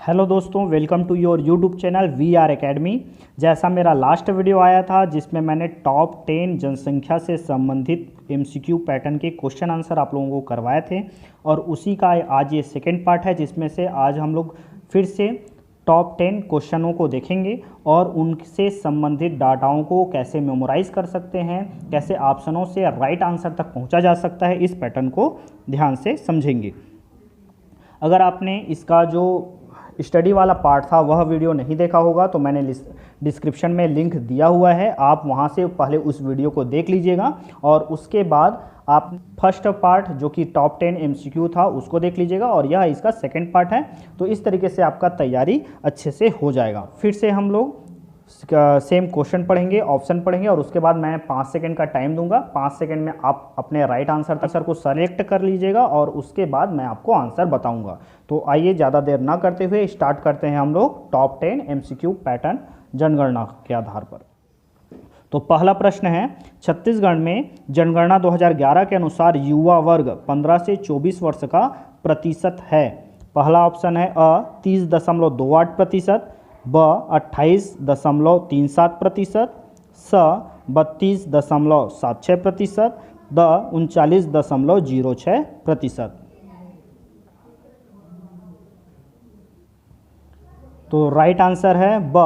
Hello दोस्तों, welcome to your YouTube channel V R Academy. जैसा मेरा लास्ट वीडियो आया था जिसमें मैंने टॉप 10 जनसंख्या से संबंधित एमसीक्यू पैटर्न के क्वेश्चन आंसर आप लोगों को करवाए थे, और उसी का आज ये सेकंड पार्ट है जिसमें से आज हम लोग फिर से टॉप 10 क्वेश्चनों को देखेंगे और उनसे संबंधित डाटाओं को कैसे मेमोराइज कर सकते हैं, कैसे ऑप्शनों से राइट आंसर तक पहुँचा जा सकता है, इस पैटर्न को ध्यान से समझेंगे। अगर आपने इसका जो स्टडी वाला पार्ट था वह वीडियो नहीं देखा होगा तो मैंने डिस्क्रिप्शन में लिंक दिया हुआ है, आप वहां से पहले उस वीडियो को देख लीजिएगा और उसके बाद आप फर्स्ट पार्ट जो कि टॉप 10 एमसीक्यू था उसको देख लीजिएगा, और यह इसका सेकंड पार्ट है। तो इस तरीके से आपका तैयारी अच्छे से हो जाएगा। फिर से हम लोग सेम क्वेश्चन पढ़ेंगे, ऑप्शन पढ़ेंगे, और उसके बाद मैं 5 सेकंड का टाइम दूंगा। 5 सेकंड में आप अपने राइट आंसर को सेलेक्ट कर लीजिएगा और उसके बाद मैं आपको आंसर बताऊंगा। तो आइए ज़्यादा देर ना करते हुए स्टार्ट करते हैं हम लोग टॉप 10 एमसीक्यू पैटर्न जनगणना के आधार पर। तो पहला प्रश्न है, छत्तीसगढ़ में जनगणना 2011 के अनुसार युवा वर्ग 15 से 24 वर्ष का प्रतिशत है। पहला ऑप्शन है अ 30.28%, ब 28.37%, स 32.76%, द 39.06%। तो राइट आंसर है ब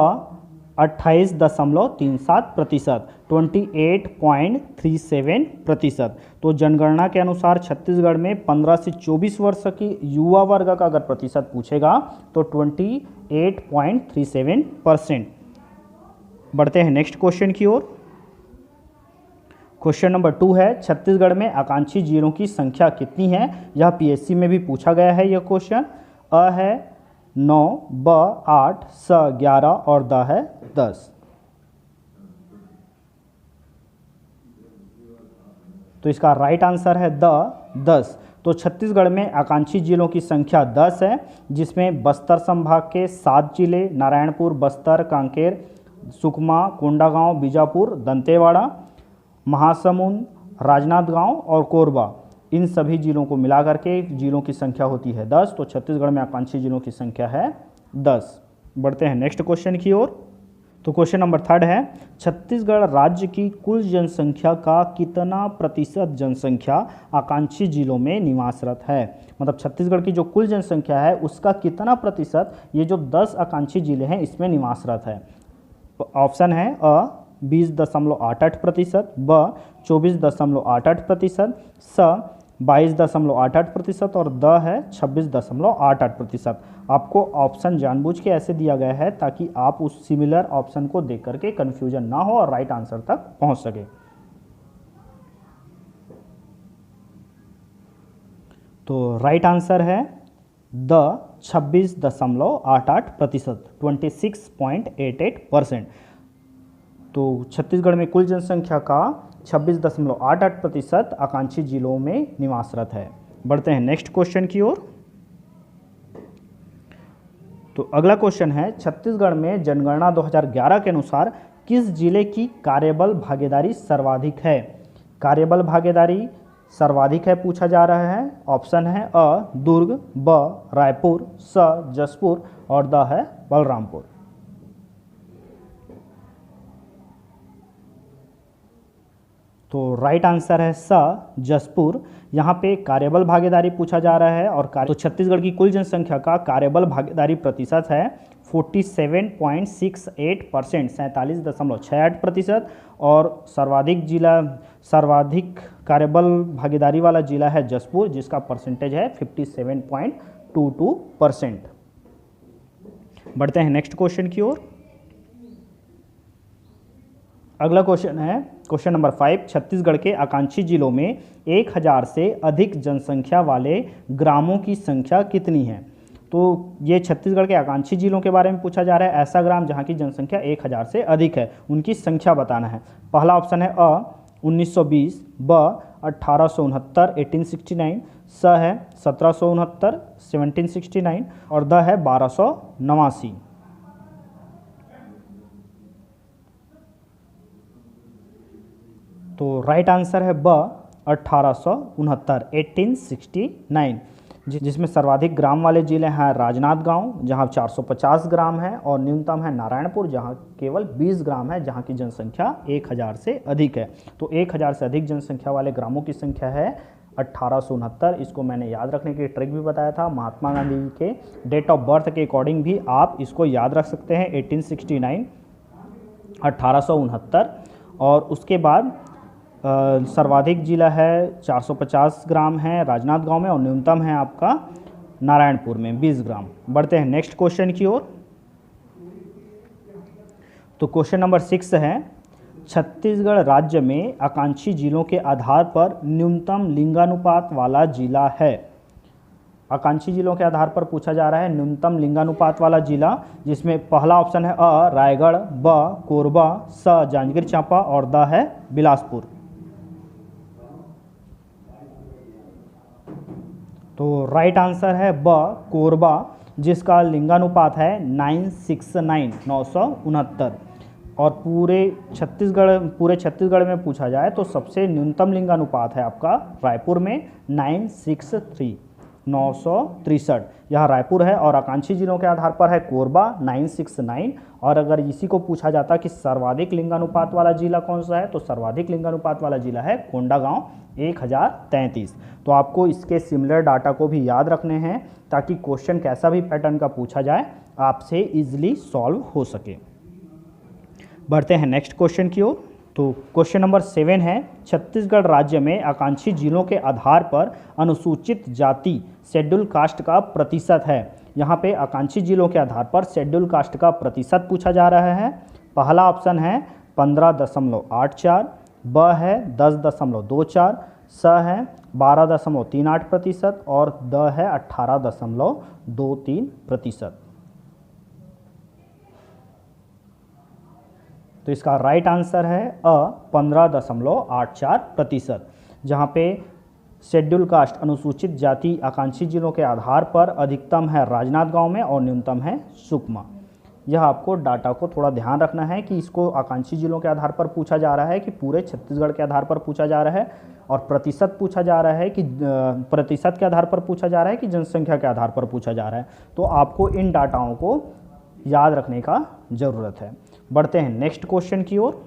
28.37%, 28.37%। तो जनगणना के अनुसार छत्तीसगढ़ में 15 से 24 वर्ष की युवा वर्ग का अगर प्रतिशत पूछेगा तो 28.37%। बढ़ते हैं नेक्स्ट क्वेश्चन की ओर। क्वेश्चन नंबर 2 है, छत्तीसगढ़ में आकांक्षी जिलों की संख्या कितनी है? यह पीएससी में भी पूछा गया है यह क्वेश्चन। अ है 9, ब 8, स 11 और द है 10। तो इसका राइट आंसर है द 10। तो छत्तीसगढ़ में आकांक्षी जिलों की संख्या 10 है, जिसमें बस्तर संभाग के 7 जिले नारायणपुर, बस्तर, कांकेर, सुकमा, कोंडागांव, बीजापुर, दंतेवाड़ा, महासमुंद, राजनांदगांव और कोरबा, इन सभी जिलों को मिलाकर के जिलों की संख्या होती है 10। तो छत्तीसगढ़ में आकांक्षी जिलों की संख्या है 10। बढ़ते हैं नेक्स्ट क्वेश्चन की ओर। तो क्वेश्चन नंबर 3 है, छत्तीसगढ़ राज्य की कुल जनसंख्या का कितना प्रतिशत जनसंख्या आकांक्षी जिलों में निवासरत है? मतलब छत्तीसगढ़ की जो कुल जनसंख्या है उसका कितना प्रतिशत ये जो 10 आकांक्षी जिले हैं इसमें निवासरत है? ऑप्शन है अ 20.88%, ब 24.88%, स 22.88% और द है 26.88%। आपको ऑप्शन जानबूझ के ऐसे दिया गया है ताकि आप उस सिमिलर ऑप्शन को देख करके कन्फ्यूजन ना हो और राइट आंसर तक पहुंच सके। तो राइट आंसर है द 26.88%, 26.88%। तो छत्तीसगढ़ में कुल जनसंख्या का 26.88% आकांक्षी जिलों में निवासरत है। बढ़ते हैं नेक्स्ट क्वेश्चन की ओर। तो अगला क्वेश्चन है, छत्तीसगढ़ में जनगणना 2011 के अनुसार किस जिले की कार्यबल भागीदारी सर्वाधिक है? कार्यबल भागीदारी सर्वाधिक है पूछा जा रहा है। ऑप्शन है अ दुर्ग, ब रायपुर, स जशपुर और द है बलरामपुर। तो राइट आंसर है स जशपुर। यहाँ पे कार्यबल भागीदारी पूछा जा रहा है, और तो छत्तीसगढ़ की कुल जनसंख्या का कार्यबल भागीदारी प्रतिशत है 47.68%, 47.68%। और सर्वाधिक कार्यबल भागीदारी वाला जिला है जशपुर, जिसका परसेंटेज है 57.22%। बढ़ते हैं नेक्स्ट क्वेश्चन की ओर। अगला क्वेश्चन है क्वेश्चन नंबर 5, छत्तीसगढ़ के आकांक्षी जिलों में 1000 से अधिक जनसंख्या वाले ग्रामों की संख्या कितनी है? तो ये छत्तीसगढ़ के आकांक्षी जिलों के बारे में पूछा जा रहा है। ऐसा ग्राम जहां की जनसंख्या 1000 से अधिक है, उनकी संख्या बताना है। पहला ऑप्शन है अ 1920, ब 1869 1869, स है 1769 1769 और द है 1289। तो राइट आंसर है ब 1869 1869। जिसमें सर्वाधिक ग्राम वाले जिले हैं राजनांदगांव जहां 450 ग्राम है, और न्यूनतम है नारायणपुर जहां केवल 20 ग्राम है, जहां की जनसंख्या 1000 से अधिक है। तो 1000 से अधिक जनसंख्या वाले ग्रामों की संख्या है 1869। इसको मैंने याद रखने की ट्रिक भी बताया था। महात्मा गांधी के डेट ऑफ बर्थ के अकॉर्डिंग भी आप इसको याद रख सकते हैं, 1869 1869। और उसके बाद सर्वाधिक जिला है 450 ग्राम है राजनांदगांव में, और न्यूनतम है आपका नारायणपुर में 20 ग्राम। बढ़ते हैं नेक्स्ट क्वेश्चन की ओर। तो क्वेश्चन नंबर 6 है, छत्तीसगढ़ राज्य में आकांक्षी जिलों के आधार पर न्यूनतम लिंगानुपात वाला जिला है। आकांक्षी जिलों के आधार पर पूछा जा रहा है न्यूनतम लिंगानुपात वाला जिला, जिसमें पहला ऑप्शन है अ रायगढ़, ब कोरबा, स जांजगीर चांपा और द है बिलासपुर। तो राइट आंसर है ब कोरबा, जिसका लिंगानुपात है 969 969। और पूरे छत्तीसगढ़ में पूछा जाए तो सबसे न्यूनतम लिंगानुपात है आपका रायपुर में 963 963। यह रायपुर है। और आकांक्षी जिलों के आधार पर है कोरबा 969। और अगर इसी को पूछा जाता कि सर्वाधिक लिंगानुपात वाला जिला कौन सा है, तो सर्वाधिक लिंगानुपात वाला जिला है कोंडागांव 1033। तो आपको इसके सिमिलर डाटा को भी याद रखने हैं ताकि क्वेश्चन कैसा भी पैटर्न का पूछा जाए आपसे इजीली सॉल्व हो सके। बढ़ते हैं नेक्स्ट क्वेश्चन की ओर। तो क्वेश्चन नंबर 7 है, छत्तीसगढ़ राज्य में आकांक्षी जिलों के आधार पर अनुसूचित जाति शेड्यूल कास्ट का प्रतिशत है। यहाँ पे आकांक्षी जिलों के आधार पर शेड्यूल कास्ट का प्रतिशत पूछा जा रहा है। पहला ऑप्शन है 15.84, ब है 10.24, स है 12.38% और द है 18.23%। तो इसका राइट आंसर है अ 15.84%, जहाँ पे शेड्यूल कास्ट अनुसूचित जाति आकांक्षी जिलों के आधार पर अधिकतम है राजनांदगांव में और न्यूनतम है सुकमा। यह आपको डाटा को थोड़ा ध्यान रखना है कि इसको आकांक्षी जिलों के आधार पर पूछा जा रहा है कि पूरे छत्तीसगढ़ के आधार पर पूछा जा रहा है, और प्रतिशत पूछा जा रहा है कि प्रतिशत के आधार पर पूछा जा रहा है कि जनसंख्या के आधार पर पूछा जा रहा है। तो आपको इन डाटाओं को याद रखने का ज़रूरत है। बढ़ते हैं नेक्स्ट क्वेश्चन की ओर।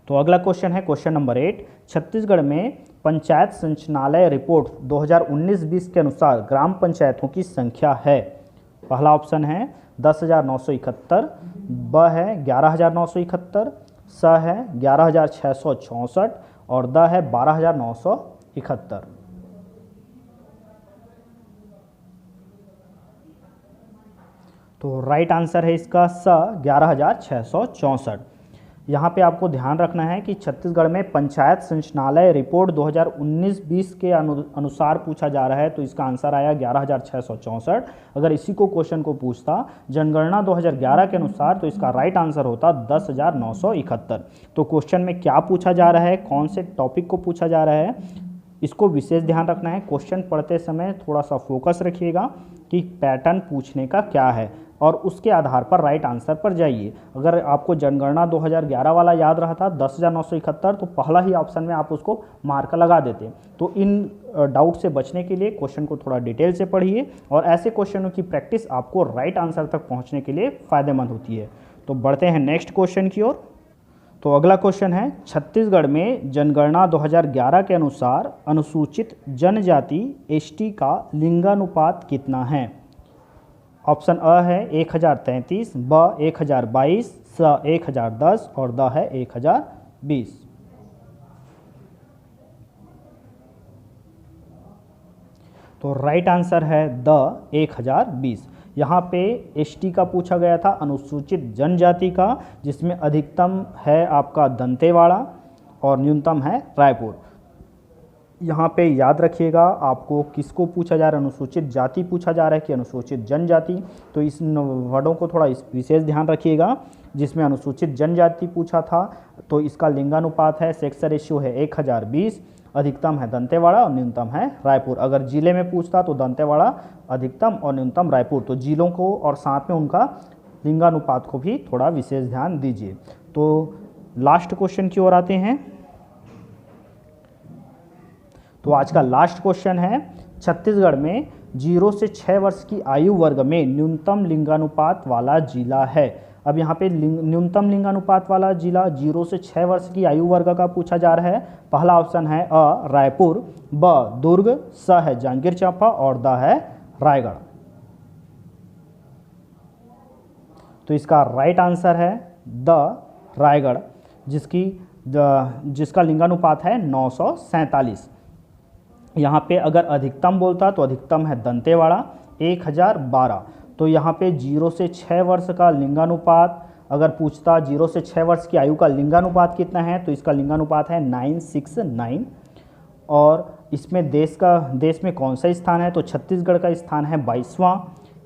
तो अगला क्वेश्चन है क्वेश्चन नंबर 8, छत्तीसगढ़ में पंचायत संचालनालय रिपोर्ट 2019-20 के अनुसार ग्राम पंचायतों की संख्या है। पहला ऑप्शन है 10,971, ब है 11,971, स है 11,664 और द है 12,971। तो राइट आंसर है इसका स 11,664। यहाँ पे आपको ध्यान रखना है कि छत्तीसगढ़ में पंचायत संचालनालय रिपोर्ट 2019-20 के अनुसार पूछा जा रहा है, तो इसका आंसर आया 11,664। अगर इसी को क्वेश्चन को पूछता जनगणना 2011 के अनुसार तो इसका राइट आंसर होता 10,971। तो क्वेश्चन में क्या पूछा जा रहा है, कौन से टॉपिक को पूछा जा रहा है, इसको विशेष ध्यान रखना है। क्वेश्चन पढ़ते समय थोड़ा सा फोकस रखिएगा कि पैटर्न पूछने का क्या है और उसके आधार पर राइट आंसर पर जाइए। अगर आपको जनगणना 2011 वाला याद रहा था 10,971, तो पहला ही ऑप्शन में आप उसको मार्क लगा देते। तो इन डाउट से बचने के लिए क्वेश्चन को थोड़ा डिटेल से पढ़िए, और ऐसे क्वेश्चनों की प्रैक्टिस आपको राइट आंसर तक पहुँचने के लिए फ़ायदेमंद होती है। तो बढ़ते हैं नेक्स्ट क्वेश्चन की ओर। तो अगला क्वेश्चन है, छत्तीसगढ़ में जनगणना 2011 के अनुसार अनुसूचित जनजाति एसटी का लिंगानुपात कितना है। ऑप्शन अ है 1033, ब 1022, स 1010 और द है 1020। तो राइट आंसर है द 1020। यहाँ पे एसटी का पूछा गया था, अनुसूचित जनजाति का, जिसमें अधिकतम है आपका दंतेवाड़ा और न्यूनतम है रायपुर। यहाँ पे याद रखिएगा आपको किसको पूछा जा रहा है, अनुसूचित जाति पूछा जा रहा है कि अनुसूचित जनजाति। तो इस वर्डों को थोड़ा विशेष ध्यान रखिएगा। जिसमें अनुसूचित जनजाति पूछा था तो इसका लिंगानुपात है, सेक्स रेशियो है 1020, अधिकतम है दंतेवाड़ा और न्यूनतम है रायपुर। अगर जिले में पूछता तो दंतेवाड़ा अधिकतम और न्यूनतम रायपुर। तो जिलों को और साथ में उनका लिंगानुपात को भी थोड़ा विशेष ध्यान दीजिए। तो लास्ट क्वेश्चन की ओर आते हैं। तो आज का लास्ट क्वेश्चन है, छत्तीसगढ़ में 0 से 6 वर्ष की आयु वर्ग में न्यूनतम लिंगानुपात वाला जिला है। अब यहाँ पे न्यूनतम लिंगानुपात वाला जिला 0 से 6 वर्ष की आयु वर्ग का पूछा जा रहा है। पहला ऑप्शन है अ रायपुर, ब दुर्ग, स है जांजगीर चांपा और द है रायगढ़। तो इसका राइट आंसर है द रायगढ़, जिसका लिंगानुपात है 947। यहाँ पे अगर अधिकतम बोलता तो अधिकतम है दंतेवाड़ा 1012। तो यहाँ पे 0 से 6 वर्ष का लिंगानुपात अगर पूछता 0 से 6 वर्ष की आयु का लिंगानुपात कितना है, तो इसका लिंगानुपात है 969। और इसमें देश में कौन सा स्थान है, तो छत्तीसगढ़ का स्थान है 22वां।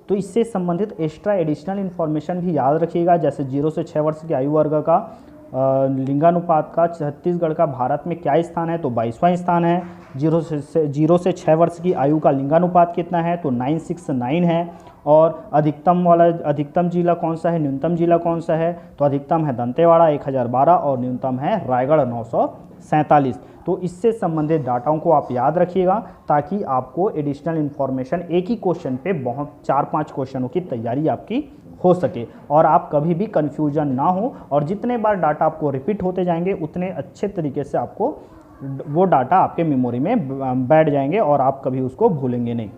तो इससे संबंधित एक्स्ट्रा एडिशनल इन्फॉर्मेशन भी याद रखिएगा, जैसे 0 से 6 वर्ष की आयु वर्ग का लिंगानुपात का छत्तीसगढ़ का भारत में क्या स्थान है, तो 22वां स्थान है। 0 से 6 वर्ष की आयु का लिंगानुपात कितना है, तो 969 है। और अधिकतम जिला कौन सा है, न्यूनतम जिला कौन सा है, तो अधिकतम है दंतेवाड़ा 1012 और न्यूनतम है रायगढ़ 947। तो इससे संबंधित डाटाओं को आप याद रखिएगा ताकि आपको एडिशनल इन्फॉर्मेशन एक ही क्वेश्चन पे बहुत 4-5 क्वेश्चनों की तैयारी आपकी हो सके और आप कभी भी कन्फ्यूजन ना हो। और जितने बार डाटा आपको रिपीट होते जाएंगे उतने अच्छे तरीके से आपको वो डाटा आपके मेमोरी में बैठ जाएंगे और आप कभी उसको भूलेंगे नहीं।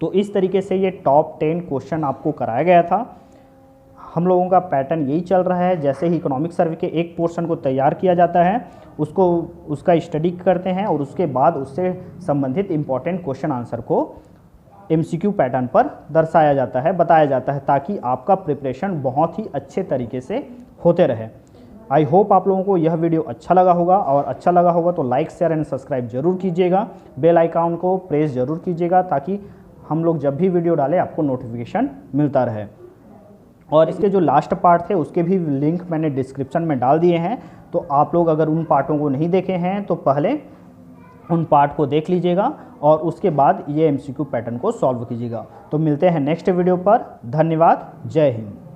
तो इस तरीके से ये टॉप 10 क्वेश्चन आपको कराया गया था। हम लोगों का पैटर्न यही चल रहा है, जैसे ही इकोनॉमिक सर्वे के एक पोर्शन को तैयार किया जाता है उसका स्टडी करते हैं और उसके बाद उससे संबंधित इम्पॉर्टेंट क्वेश्चन आंसर को MCQ पैटर्न पर दर्शाया जाता है, बताया जाता है, ताकि आपका प्रिपरेशन बहुत ही अच्छे तरीके से होते रहे। आई होप आप लोगों को यह वीडियो अच्छा लगा होगा, और अच्छा लगा होगा तो लाइक शेयर एंड सब्सक्राइब जरूर कीजिएगा। बेल आइकॉन को प्रेस जरूर कीजिएगा ताकि हम लोग जब भी वीडियो डालें आपको नोटिफिकेशन मिलता रहे। और इसके जो लास्ट पार्ट थे उसके भी लिंक मैंने डिस्क्रिप्शन में डाल दिए हैं, तो आप लोग अगर उन पार्टों को नहीं देखे हैं तो पहले उन पार्ट को देख लीजिएगा और उसके बाद ये MCQ पैटर्न को सॉल्व कीजिएगा। तो मिलते हैं नेक्स्ट वीडियो पर। धन्यवाद। जय हिंद।